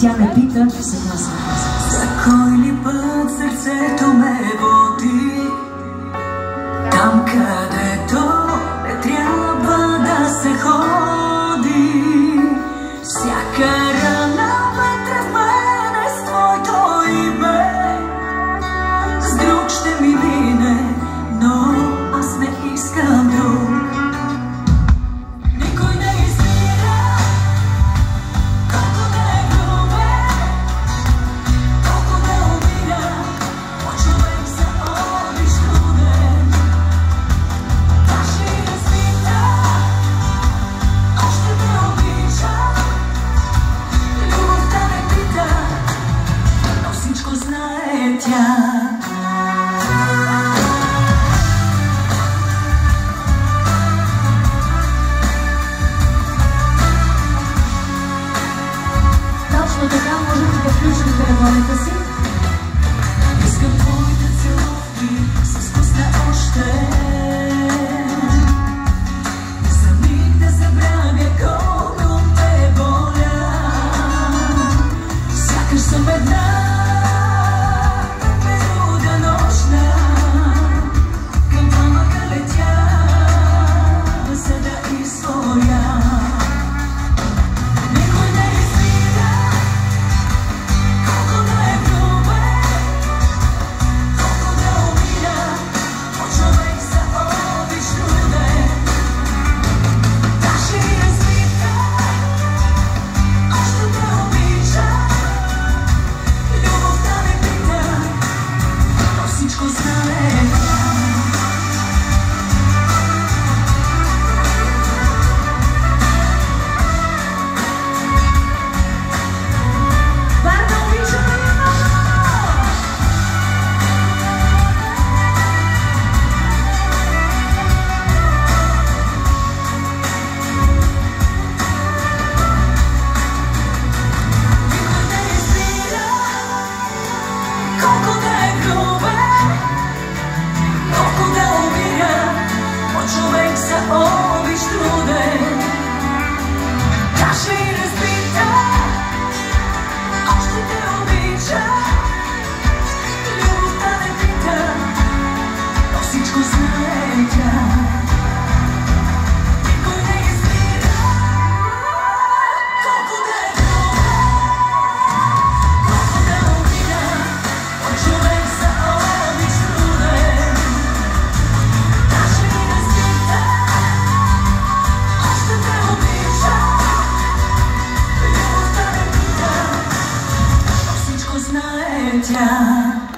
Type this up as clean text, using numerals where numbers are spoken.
Тя ме пита, сега съм казва. За кой ли път сърцето ме води там, където не трябва да се ходи. Всяка рана вътре в мене с твоето име с друг ще ми мине, но аз не искам друг. Точно така можете да включим телефоните си. Искам твоите целувки с вкус на още. За миг да забравя колко те боля. Сякаш съм една прелуда нощна. Към пламъка летя, за да изгоря. Човек за обич труден, даже и разбита, още те обича. Любовта не пита, но всичко знае тя. Никой не избира колко да е грубен, колко да обида. От човек за обич труден, даже и разбита, още те обича. Любовта не пита, но всичко знае тя.